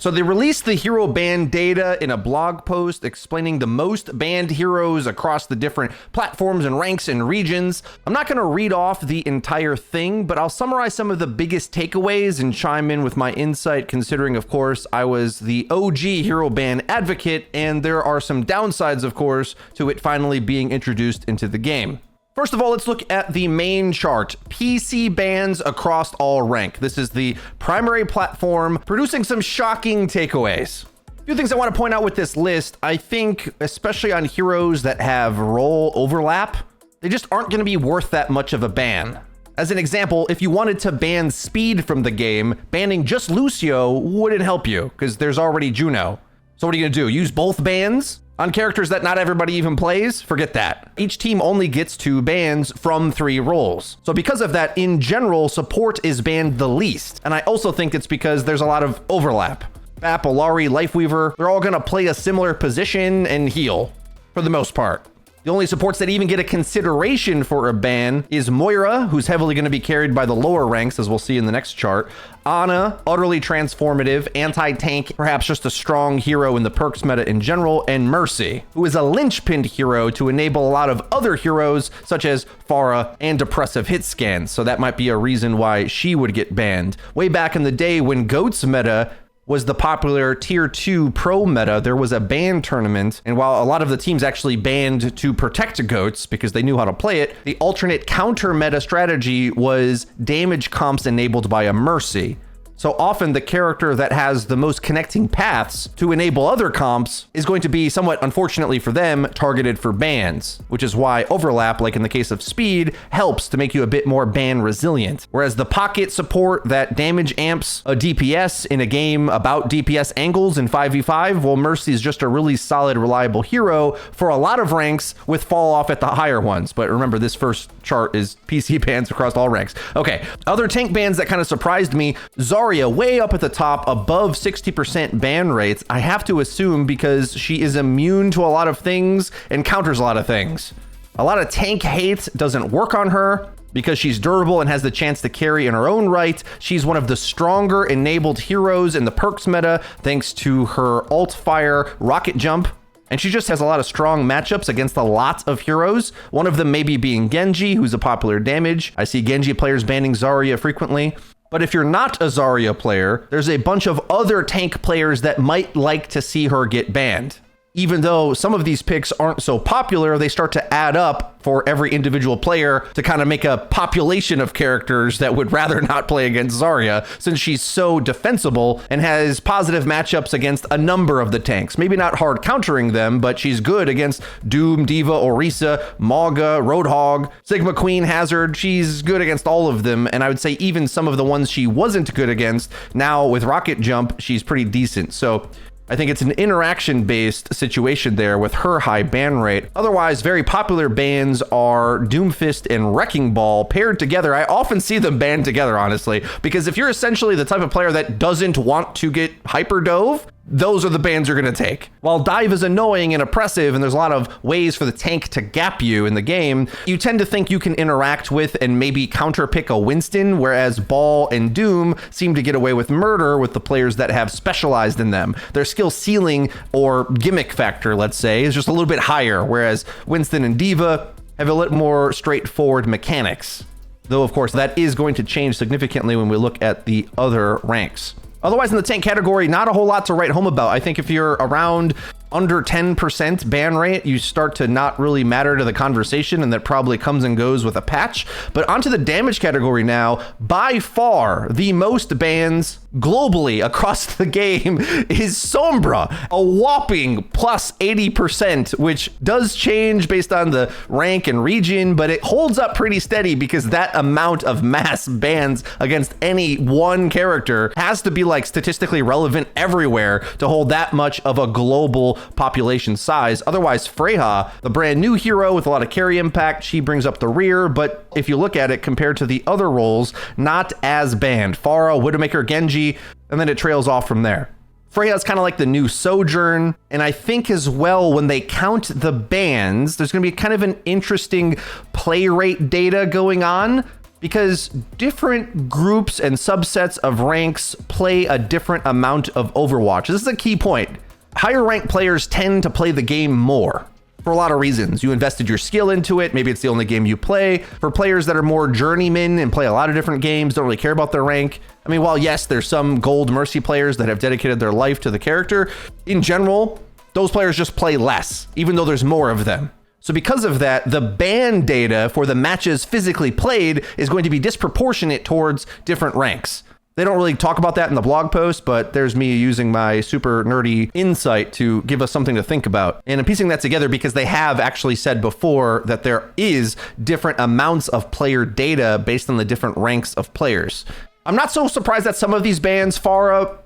So they released the hero ban data in a blog post explaining the most banned heroes across the different platforms and ranks and regions. I'm not going to read off the entire thing, but I'll summarize some of the biggest takeaways and chime in with my insight, considering, of course, I was the OG hero ban advocate, and there are some downsides, of course, to it finally being introduced into the game. First of all, let's look at the main chart. PC bans across all rank. This is the primary platform, producing some shocking takeaways. A few things I want to point out with this list. I think, especially on heroes that have role overlap, they just aren't going to be worth that much of a ban. As an example, if you wanted to ban Speed from the game, banning just Lucio wouldn't help you, because there's already Juno. So what are you going to do? Use both bans? On characters that not everybody even plays? Forget that. Each team only gets 2 bans from 3 roles. So because of that, in general, support is banned the least. And I also think it's because there's a lot of overlap. Bap, Olari, Lifeweaver, they're all gonna play a similar position and heal, for the most part. The only supports that even get a consideration for a ban is Moira, who's heavily going to be carried by the lower ranks, as we'll see in the next chart. Ana, utterly transformative, anti-tank, perhaps just a strong hero in the perks meta in general, and Mercy, who is a linchpinned hero to enable a lot of other heroes, such as Pharah and depressive hit scans, so that might be a reason why she would get banned. Way back in the day when GOAT's meta was the popular tier 2 pro meta, there was a ban tournament, and while a lot of the teams actually banned to protect goats because they knew how to play it, the alternate counter meta strategy was damage comps enabled by a Mercy. So often the character that has the most connecting paths to enable other comps is going to be, somewhat unfortunately for them, targeted for bans, which is why overlap, like in the case of Speed, helps to make you a bit more ban resilient. Whereas the pocket support that damage amps a DPS in a game about DPS angles in 5v5, well, Mercy is just a really solid, reliable hero for a lot of ranks with fall off at the higher ones. But remember, this first chart is PC bans across all ranks. Okay, other tank bans that kind of surprised me, Zarya way up at the top, above 60% ban rates. I have to assume because she is immune to a lot of things and counters a lot of things. A lot of tank hate doesn't work on her because she's durable and has the chance to carry in her own right. She's one of the stronger enabled heroes in the perks meta thanks to her alt fire rocket jump. And she just has a lot of strong matchups against a lot of heroes. One of them maybe being Genji, who's a popular damage. I see Genji players banning Zarya frequently. But if you're not a Zarya player, there's a bunch of other tank players that might like to see her get banned. Even though some of these picks aren't so popular, they start to add up for every individual player to kind of make a population of characters that would rather not play against Zarya, since she's so defensible and has positive matchups against a number of the tanks. Maybe not hard countering them, but she's good against Doom, Diva, Orisa, Mauga, Roadhog, Sigma Queen, Hazard. She's good against all of them, and I would say even some of the ones she wasn't good against, now with Rocket Jump, she's pretty decent. So I think it's an interaction-based situation there with her high ban rate. Otherwise, very popular bans are Doomfist and Wrecking Ball paired together. I often see them banned together, honestly, because if you're essentially the type of player that doesn't want to get Hyper Dove, those are the bans you're going to take. While dive is annoying and oppressive, and there's a lot of ways for the tank to gap you in the game, you tend to think you can interact with and maybe counter pick a Winston, whereas Ball and Doom seem to get away with murder with the players that have specialized in them. Their skill ceiling or gimmick factor, let's say, is just a little bit higher, whereas Winston and Diva have a little more straightforward mechanics. Though, of course, that is going to change significantly when we look at the other ranks. Otherwise, in the tank category, not a whole lot to write home about. I think if you're around under 10% ban rate, you start to not really matter to the conversation, and that probably comes and goes with a patch. But onto the damage category now, by far the most bans globally across the game is Sombra, a whopping plus 80%, which does change based on the rank and region, but it holds up pretty steady because that amount of mass bans against any one character has to be like statistically relevant everywhere to hold that much of a global population size. Otherwise, Freyja, the brand new hero with a lot of carry impact, she brings up the rear, but if you look at it compared to the other roles, not as banned. Pharah, Widowmaker, Genji, and then it trails off from there. Freyja's kind of like the new Sojourn, and I think as well when they count the bans, there's going to be kind of an interesting play rate data going on. because different groups and subsets of ranks play a different amount of Overwatch. This is a key point. Higher ranked players tend to play the game more for a lot of reasons. You invested your skill into it. Maybe it's the only game you play. For players that are more journeymen and play a lot of different games, don't really care about their rank. I mean, while yes, there's some gold mercy players that have dedicated their life to the character, in general, those players just play less, even though there's more of them. So because of that, the ban data for the matches physically played is going to be disproportionate towards different ranks. They don't really talk about that in the blog post, but there's me using my super nerdy insight to give us something to think about. And I'm piecing that together because they have actually said before that there is different amounts of player data based on the different ranks of players. I'm not so surprised that some of these bans, Pharah,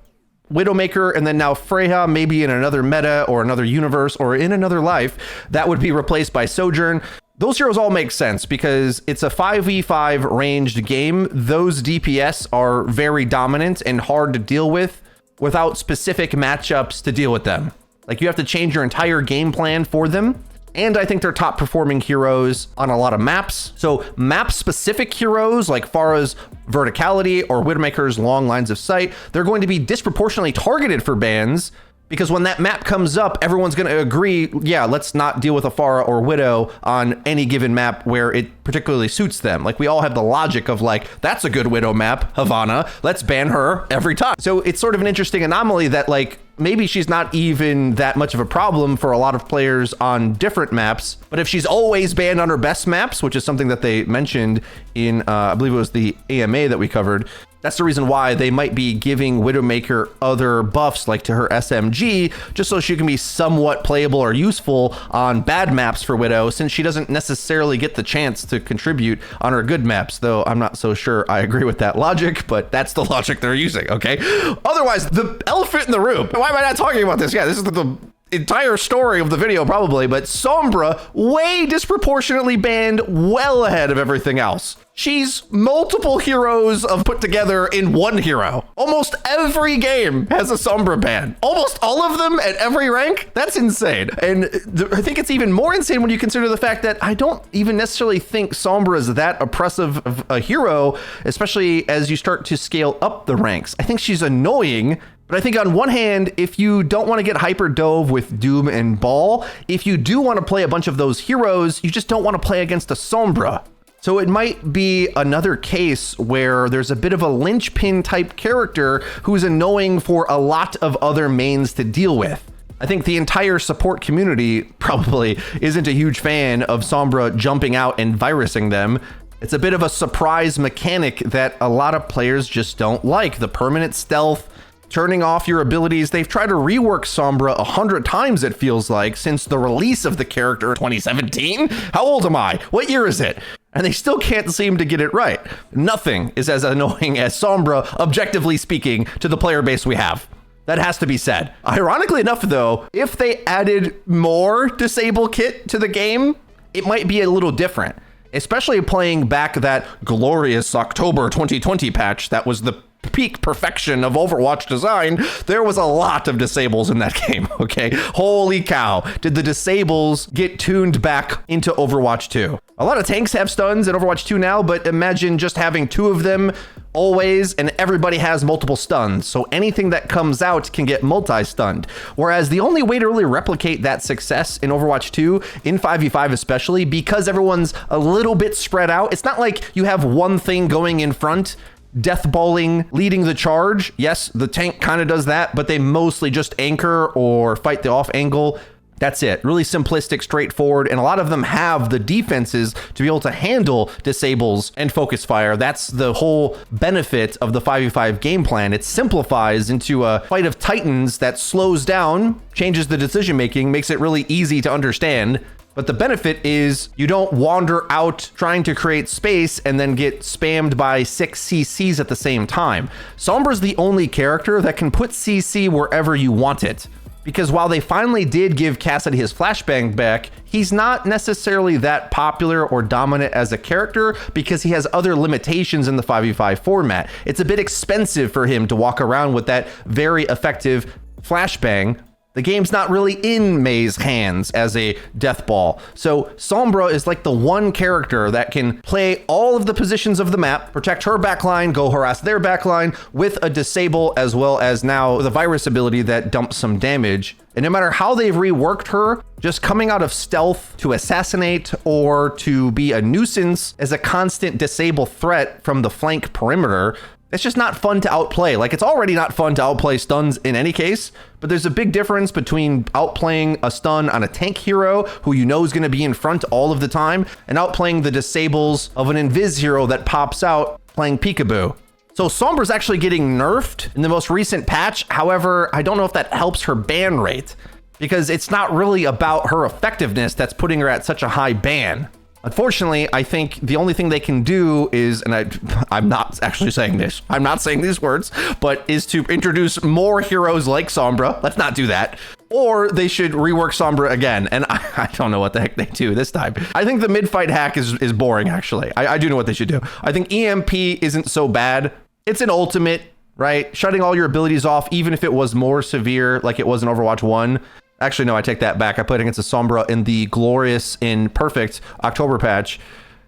Widowmaker, and then now Freya, maybe in another meta or another universe or in another life, that would be replaced by Sojourn. Those heroes all make sense because it's a 5v5 ranged game. Those DPS are very dominant and hard to deal with without specific matchups to deal with them. Like, you have to change your entire game plan for them. And I think they're top performing heroes on a lot of maps. So map specific heroes like Pharah's verticality or Widowmaker's long lines of sight, they're going to be disproportionately targeted for bans, because when that map comes up, everyone's going to agree, yeah, let's not deal with a Pharah or Widow on any given map where it particularly suits them. Like, we all have the logic of like, that's a good Widow map, Havana, let's ban her every time. So it's sort of an interesting anomaly that like, maybe she's not even that much of a problem for a lot of players on different maps, but if she's always banned on her best maps, which is something that they mentioned in, I believe it was the AMA that we covered, that's the reason why they might be giving Widowmaker other buffs like to her SMG, just so she can be somewhat playable or useful on bad maps for Widow, since she doesn't necessarily get the chance to contribute on her good maps, though I'm not so sure I agree with that logic, but that's the logic they're using, okay? Otherwise, the elephant in the room, why am I not talking about this? Yeah, this is the entire story of the video probably, but Sombra way disproportionately banned, well ahead of everything else. She's multiple heroes of put together in one hero. Almost every game has a Sombra ban. Almost all of them at every rank. That's insane. And I think it's even more insane when you consider the fact that I don't even necessarily think Sombra is that oppressive of a hero, especially as you start to scale up the ranks. I think she's annoying. But I think on one hand, if you don't want to get hyper dove with Doom and Ball, if you do want to play a bunch of those heroes, you just don't want to play against a Sombra. So it might be another case where there's a bit of a linchpin type character who's annoying for a lot of other mains to deal with. I think the entire support community probably isn't a huge fan of Sombra jumping out and virusing them. It's a bit of a surprise mechanic that a lot of players just don't like. The permanent stealth, turning off your abilities. They've tried to rework Sombra 100 times, it feels like, since the release of the character in 2017. How old am I? What year is it? And they still can't seem to get it right. Nothing is as annoying as Sombra, objectively speaking, to the player base we have. That has to be said. Ironically enough, though, if they added more disable kit to the game, it might be a little different. Especially playing back that glorious October 2020 patch that was the peak perfection of Overwatch design. There was a lot of disables in that game, okay? Holy cow, did the disables get tuned back into Overwatch 2. A lot of tanks have stuns in Overwatch 2 now, but imagine just having 2 of them always, and everybody has multiple stuns, so anything that comes out can get multi-stunned. Whereas the only way to really replicate that success in Overwatch 2, in 5v5 especially, because everyone's a little bit spread out, it's not like you have one thing going in front, deathballing, leading the charge. Yes, the tank kind of does that, but they mostly just anchor or fight the off angle. That's it. Really simplistic, straightforward, and a lot of them have the defenses to be able to handle disables and focus fire. That's the whole benefit of the 5v5 game plan. It simplifies into a fight of titans that slows down, changes the decision making, makes it really easy to understand. But the benefit is you don't wander out trying to create space and then get spammed by 6 CCs at the same time. Sombra's the only character that can put CC wherever you want it. Because while they finally did give Cassidy his flashbang back, he's not necessarily that popular or dominant as a character because he has other limitations in the 5v5 format. It's a bit expensive for him to walk around with that very effective flashbang. The game's not really in Mei's hands as a death ball. So Sombra is like the one character that can play all of the positions of the map, protect her backline, go harass their backline with a disable, as well as now the virus ability that dumps some damage. And no matter how they've reworked her, just coming out of stealth to assassinate or to be a nuisance as a constant disable threat from the flank perimeter, it's just not fun to outplay. Like, it's already not fun to outplay stuns in any case, but there's a big difference between outplaying a stun on a tank hero who you know is going to be in front all of the time and outplaying the disables of an invis hero that pops out playing peekaboo. So Sombra's actually getting nerfed in the most recent patch. However, I don't know if that helps her ban rate because it's not really about her effectiveness that's putting her at such a high ban. Unfortunately, I think the only thing they can do is, and I'm not actually saying this, I'm not saying these words, but is to introduce more heroes like Sombra. Let's not do that. Or they should rework Sombra again. And I don't know what the heck they do this time. I think the mid-fight hack is boring, actually. I do know what they should do. I think EMP isn't so bad. It's an ultimate, right? Shutting all your abilities off, even if it was more severe like it was in Overwatch 1. Actually, no, I take that back. I played against a Sombra in the glorious and perfect October patch,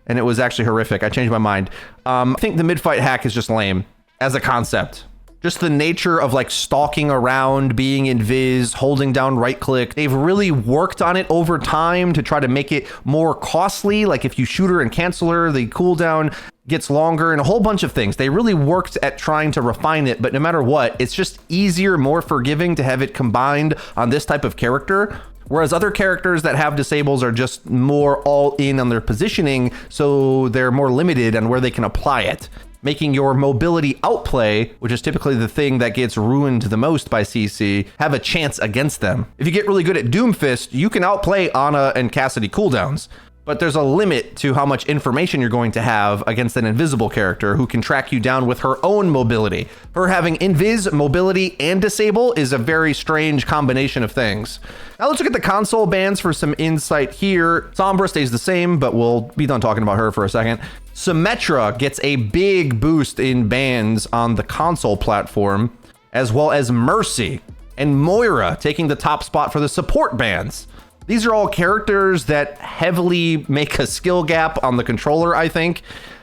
and it was actually horrific. I changed my mind. I think the mid-fight hack is just lame as a concept. Just the nature of like stalking around, being invis, holding down right click. They've really worked on it over time to try to make it more costly. Like if you shoot her and cancel her, the cooldown gets longer and a whole bunch of things. They really worked at trying to refine it, but no matter what, it's just easier, more forgiving to have it combined on this type of character. Whereas other characters that have disables are just more all in on their positioning, so they're more limited on where they can apply it, making your mobility outplay, which is typically the thing that gets ruined the most by CC, have a chance against them. If you get really good at Doomfist, you can outplay Ana and Cassidy cooldowns. But there's a limit to how much information you're going to have against an invisible character who can track you down with her own mobility. Her having invis, mobility, and disable is a very strange combination of things. Now let's look at the console bans for some insight here. Sombra stays the same, but we'll be done talking about her for a second. Symmetra gets a big boost in bans on the console platform, as well as Mercy and Moira taking the top spot for the support bans. These are all characters that heavily make a skill gap on the controller, I think,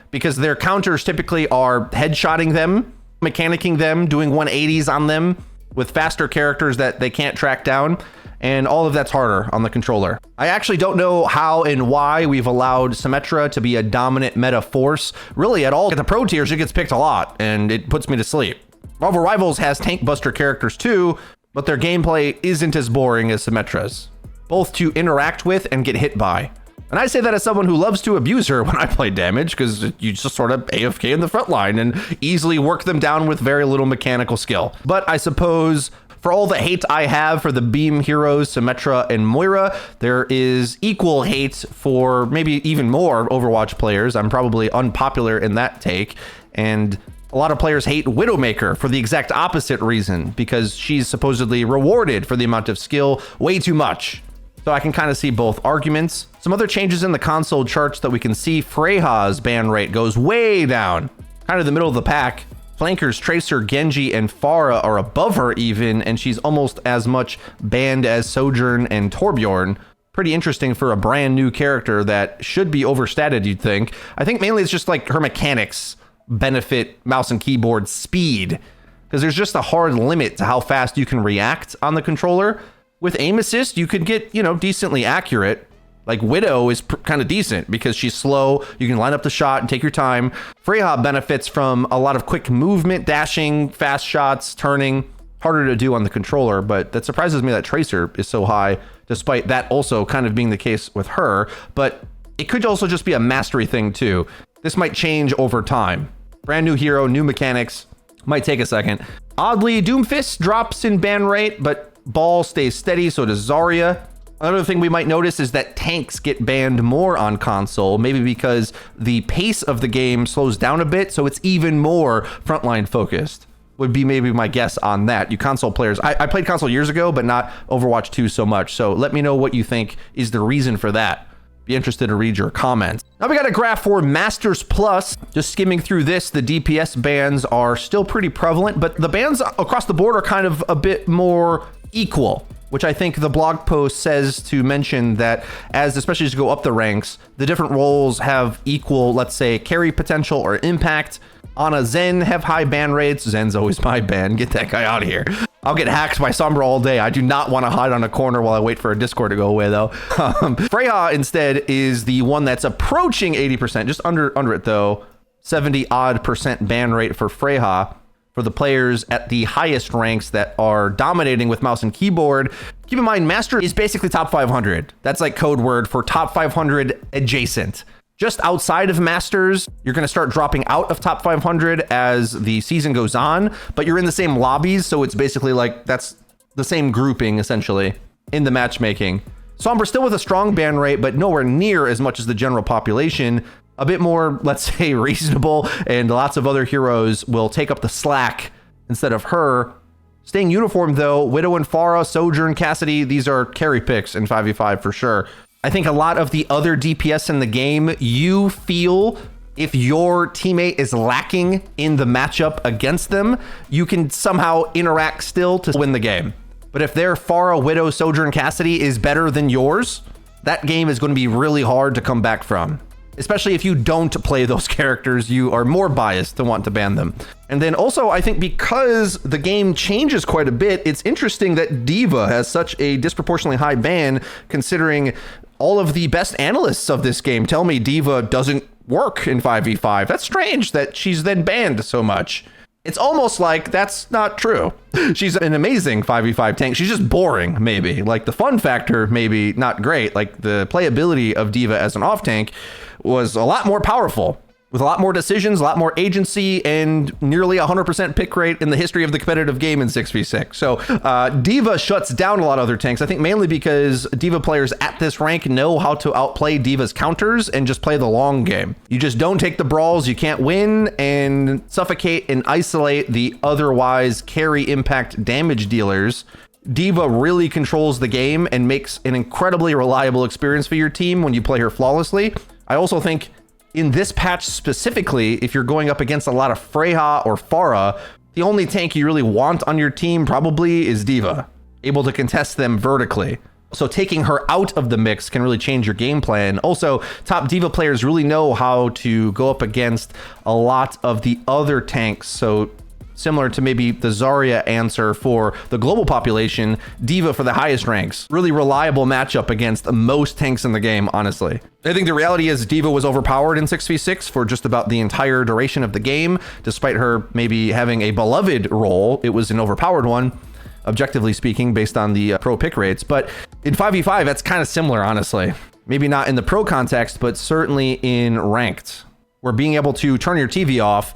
because their counters typically are headshotting them, mechanicking them, doing 180s on them with faster characters that they can't track down, and all of that's harder on the controller. I actually don't know how and why we've allowed Symmetra to be a dominant meta force, really at all. At the pro tiers, it gets picked a lot, and it puts me to sleep. Marvel Rivals has tank buster characters too, but their gameplay isn't as boring as Symmetra's, both to interact with and get hit by. And I say that as someone who loves to abuse her when I play damage, because you just sort of AFK in the front line and easily work them down with very little mechanical skill. But I suppose for all the hate I have for the beam heroes, Symmetra and Moira, there is equal hate for maybe even more Overwatch players. I'm probably unpopular in that take. And a lot of players hate Widowmaker for the exact opposite reason, because she's supposedly rewarded for the amount of skill way too much. So I can kind of see both arguments. Some other changes in the console charts that we can see. Freyja's ban rate goes way down, kind of the middle of the pack. Flankers, Tracer, Genji, and Pharah are above her even, and she's almost as much banned as Sojourn and Torbjorn. Pretty interesting for a brand new character that should be overstated, you'd think. I think mainly it's just like her mechanics benefit mouse and keyboard speed, because there's just a hard limit to how fast you can react on the controller. With aim assist, you could get, decently accurate. Like Widow is kind of decent because she's slow. You can line up the shot and take your time. Freyja benefits from a lot of quick movement, dashing, fast shots, turning. Harder to do on the controller, but that surprises me that Tracer is so high, despite that also kind of being the case with her. But it could also just be a mastery thing too. This might change over time. Brand new hero, new mechanics, might take a second. Oddly, Doomfist drops in ban rate, but Ball stays steady, so does Zarya. Another thing we might notice is that tanks get banned more on console, maybe because the pace of the game slows down a bit, so it's even more frontline focused. Would be maybe my guess on that. You console players, I played console years ago, but not Overwatch 2 so much, so let me know what you think is the reason for that. Be interested to read your comments. Now we got a graph for Masters Plus. Just skimming through this, the DPS bans are still pretty prevalent, but the bans across the board are kind of a bit more equal. which I think the blog post says to mention that especially as you go up the ranks, the different roles have equal, let's say, carry potential or impact. Ana, Zen have high ban rates. Zen's always my ban. Get that guy out of here. I'll get hacked by Sombra all day. I do not want to hide on a corner while I wait for a Discord to go away, though. Freyja, instead, is the one that's approaching 80%, just under it, though. 70-odd% ban rate for Freyja. For the players at the highest ranks that are dominating with mouse and keyboard. Keep in mind, Master is basically top 500. That's like code word for top 500 adjacent. Just outside of Masters, you're going to start dropping out of top 500 as the season goes on, but you're in the same lobbies, so it's basically like that's the same grouping, essentially, in the matchmaking. Sombra still with a strong ban rate, but nowhere near as much as the general population. A bit more, let's say, reasonable, and lots of other heroes will take up the slack instead of her. Staying uniform, though, Widow and Pharah, Sojourn, Cassidy, these are carry picks in 5v5 for sure. I think a lot of the other DPS in the game, you feel if your teammate is lacking in the matchup against them, you can somehow interact still to win the game. But if their Pharah, Widow, Sojourn, Cassidy is better than yours, that game is going to be really hard to come back from. Especially if you don't play those characters, you are more biased to want to ban them. And then also, I think because the game changes quite a bit, it's interesting that D.Va has such a disproportionately high ban, considering all of the best analysts of this game tell me D.Va doesn't work in 5v5. That's strange that she's then banned so much. It's almost like that's not true. She's an amazing 5v5 tank. She's just boring, maybe. Like the fun factor, maybe not great. Like the playability of D.Va as an off tank was a lot more powerful, with a lot more decisions, a lot more agency, and nearly 100% pick rate in the history of the competitive game in 6v6. So D.Va shuts down a lot of other tanks, I think mainly because D.Va players at this rank know how to outplay D.Va's counters and just play the long game. You just don't take the brawls, you can't win, and suffocate and isolate the otherwise carry impact damage dealers. D.Va really controls the game and makes an incredibly reliable experience for your team when you play her flawlessly. I also think in this patch specifically, if you're going up against a lot of Freyja or Pharah, the only tank you really want on your team probably is D.Va, able to contest them vertically. So taking her out of the mix can really change your game plan. Also, top D.Va players really know how to go up against a lot of the other tanks. So similar to maybe the Zarya answer for the global population, D.Va for the highest ranks. Really reliable matchup against most tanks in the game, honestly. I think the reality is D.Va was overpowered in 6v6 for just about the entire duration of the game. Despite her maybe having a beloved role, it was an overpowered one, objectively speaking, based on the pro pick rates. But in 5v5, that's kind of similar, honestly. Maybe not in the pro context, but certainly in ranked, where being able to turn your TV off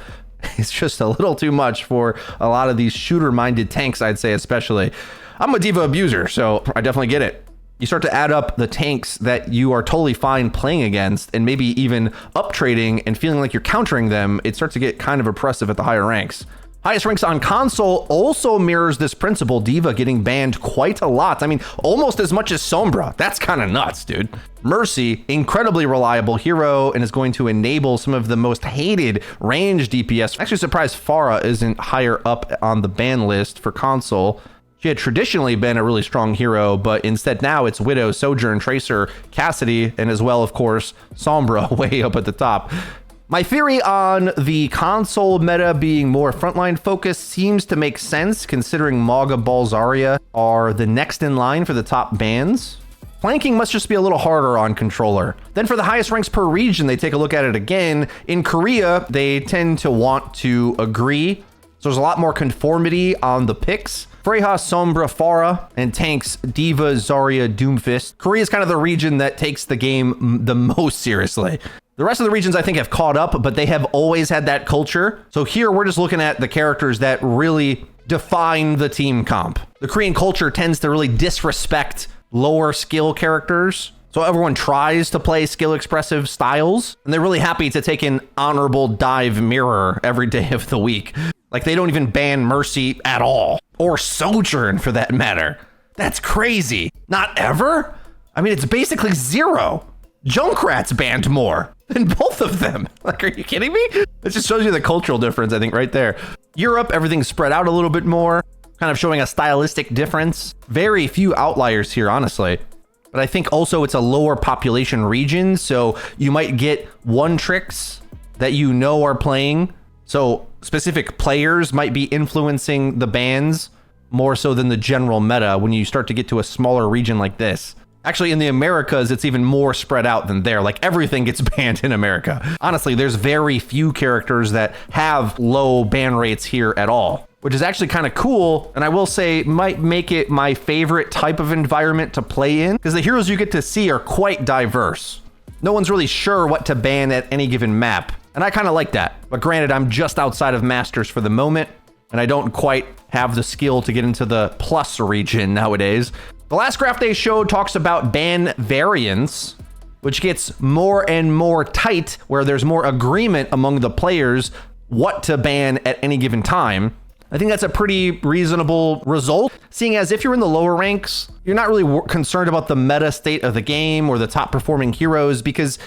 it's just a little too much for a lot of these shooter-minded tanks, I'd say, especially. I'm a D.Va abuser, so I definitely get it. You start to add up the tanks that you are totally fine playing against and maybe even up trading and feeling like you're countering them, it starts to get kind of oppressive at the higher ranks. Highest ranks on console also mirrors this principle, D.Va getting banned quite a lot. I mean, almost as much as Sombra. That's kind of nuts, dude. Mercy, incredibly reliable hero and is going to enable some of the most hated range DPS. Actually surprised Pharah isn't higher up on the ban list for console. She had traditionally been a really strong hero, but instead now it's Widow, Sojourn, Tracer, Cassidy, and as well, of course, Sombra way up at the top. My theory on the console meta being more frontline focused seems to make sense considering Mauga, Zarya are the next in line for the top bans. Flanking must just be a little harder on controller. Then for the highest ranks per region, they take a look at it again. In Korea, they tend to want to agree. So there's a lot more conformity on the picks. Freyja, Sombra, Pharah, and tanks D.Va, Zarya, Doomfist. Korea is kind of the region that takes the game the most seriously. The rest of the regions I think have caught up, but they have always had that culture. So here we're just looking at the characters that really define the team comp. The Korean culture tends to really disrespect lower skill characters. So everyone tries to play skill expressive styles, and they're really happy to take an honorable dive mirror every day of the week. Like they don't even ban Mercy at all, or Sojourn for that matter. That's crazy. Not ever? I mean, it's basically zero. Junkrat's banned more than both of them. Like, are you kidding me? It just shows you the cultural difference, I think, right there. Europe, everything's spread out a little bit more. kind of showing a stylistic difference. Very few outliers here, honestly. But I think also it's a lower population region, so you might get one tricks that you know are playing. So specific players might be influencing the bans more so than the general meta when you start to get to a smaller region like this. Actually, in the Americas, it's even more spread out than there. Like, everything gets banned in America. Honestly, there's very few characters that have low ban rates here at all, which is actually kind of cool. And I will say might make it my favorite type of environment to play in, because the heroes you get to see are quite diverse. No one's really sure what to ban at any given map. And I kind of like that. But granted, I'm just outside of Masters for the moment, and I don't quite have the skill to get into the plus region nowadays. The last graph they showed talks about ban variance, which gets more and more tight, where there's more agreement among the players what to ban at any given time. I think that's a pretty reasonable result, seeing as if you're in the lower ranks, you're not really concerned about the meta state of the game or the top performing heroes, because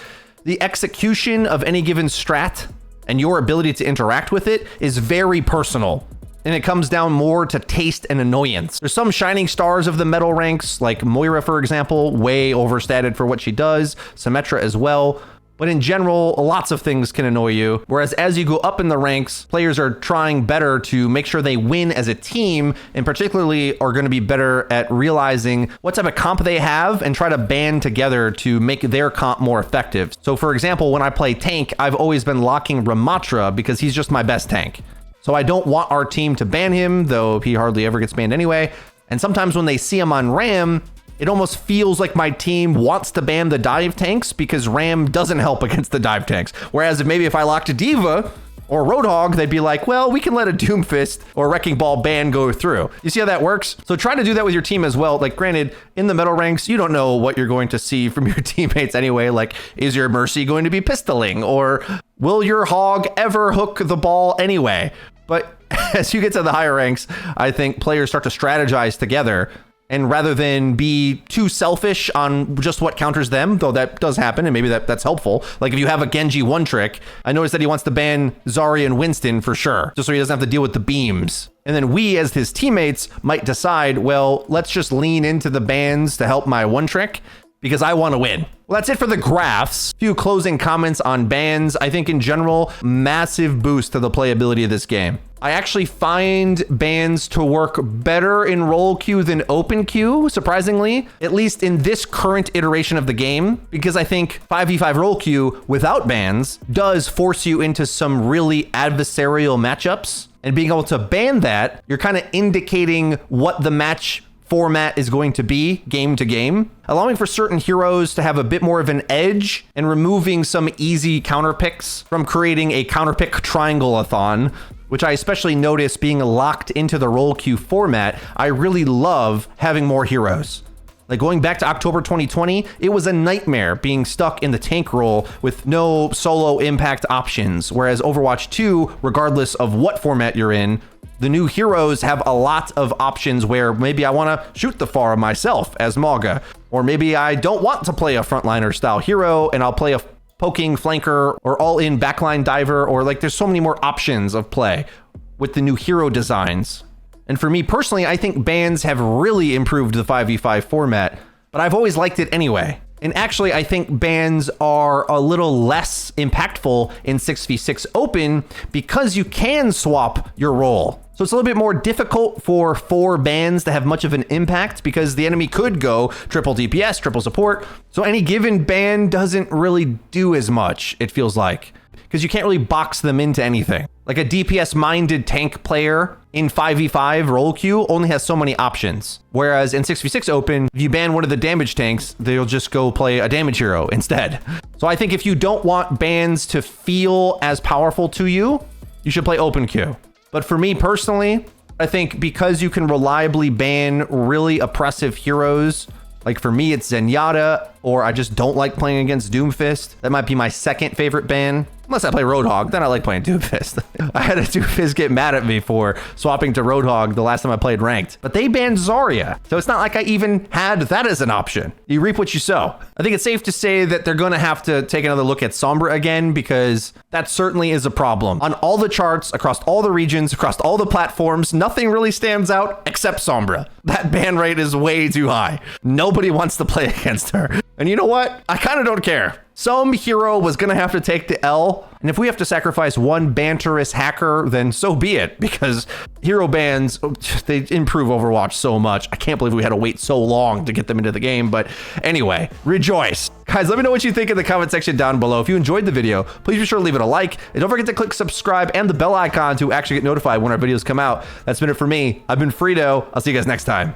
the execution of any given strat and your ability to interact with it is very personal. And it comes down more to taste and annoyance. There's some shining stars of the metal ranks, like Moira, for example, way overstated for what she does, Symmetra as well. But in general, lots of things can annoy you. Whereas as you go up in the ranks, players are trying better to make sure they win as a team, and particularly are going to be better at realizing what type of comp they have and try to band together to make their comp more effective. So for example, when I play tank, I've always been locking Ramatra because he's just my best tank. So I don't want our team to ban him, though he hardly ever gets banned anyway. And sometimes when they see him on Ram, it almost feels like my team wants to ban the dive tanks because Ram doesn't help against the dive tanks. Whereas if I locked a Diva or Roadhog, they'd be like, well, we can let a Doomfist or Wrecking Ball ban go through. You see how that works? So try to do that with your team as well. Like, granted, in the metal ranks, you don't know what you're going to see from your teammates anyway. Like, is your Mercy going to be pistoling? Or will your Hog ever hook the ball anyway? But as you get to the higher ranks, I think players start to strategize together. And rather than be too selfish on just what counters them, though that does happen, and maybe that's helpful. Like if you have a Genji one trick, I noticed that he wants to ban Zarya and Winston for sure, just so he doesn't have to deal with the beams. And then we, as his teammates, might decide, well, let's just lean into the bans to help my one trick, because I want to win. Well, that's it for the graphs. A few closing comments on bans. I think in general, massive boost to the playability of this game. I actually find bans to work better in role queue than open queue, surprisingly, at least in this current iteration of the game, because I think 5v5 role queue without bans does force you into some really adversarial matchups. And being able to ban that, you're kind of indicating what the match format is going to be game to game, allowing for certain heroes to have a bit more of an edge and removing some easy counter picks from creating a counter pick triangle-a-thon, which I especially notice being locked into the role queue format. I really love having more heroes. Like going back to October 2020, it was a nightmare being stuck in the tank role with no solo impact options. Whereas Overwatch 2, regardless of what format you're in, the new heroes have a lot of options where maybe I want to shoot the Pharah myself as Mauga, or maybe I don't want to play a frontliner style hero and I'll play a poking flanker or all-in backline diver, or like there's so many more options of play with the new hero designs. And for me personally, I think bans have really improved the 5v5 format, but I've always liked it anyway. And actually, I think bans are a little less impactful in 6v6 open because you can swap your role. So it's a little bit more difficult for 4 bans to have much of an impact because the enemy could go triple DPS, triple support. So any given ban doesn't really do as much, it feels like, because you can't really box them into anything. Like a DPS-minded tank player in 5v5 role queue only has so many options. Whereas in 6v6 open, if you ban one of the damage tanks, they'll just go play a damage hero instead. So I think if you don't want bans to feel as powerful to you, you should play open queue. But for me personally, I think because you can reliably ban really oppressive heroes, like for me, it's Zenyatta or I just don't like playing against Doomfist. That might be my second favorite ban. Unless I play Roadhog, then I like playing Doomfist. I had a Doomfist get mad at me for swapping to Roadhog the last time I played ranked. But they banned Zarya, so it's not like I even had that as an option. You reap what you sow. I think it's safe to say that they're going to have to take another look at Sombra again, because that certainly is a problem. On all the charts, across all the regions, across all the platforms, nothing really stands out except Sombra. That ban rate is way too high. Nobody wants to play against her. And you know what? I kind of don't care. Some hero was going to have to take the L. And if we have to sacrifice one banterous hacker, then so be it. Because hero bans, they improve Overwatch so much. I can't believe we had to wait so long to get them into the game. But anyway, rejoice. Guys, let me know what you think in the comment section down below. If you enjoyed the video, please be sure to leave it a like. And don't forget to click subscribe and the bell icon to actually get notified when our videos come out. That's been it for me. I've been Frito. I'll see you guys next time.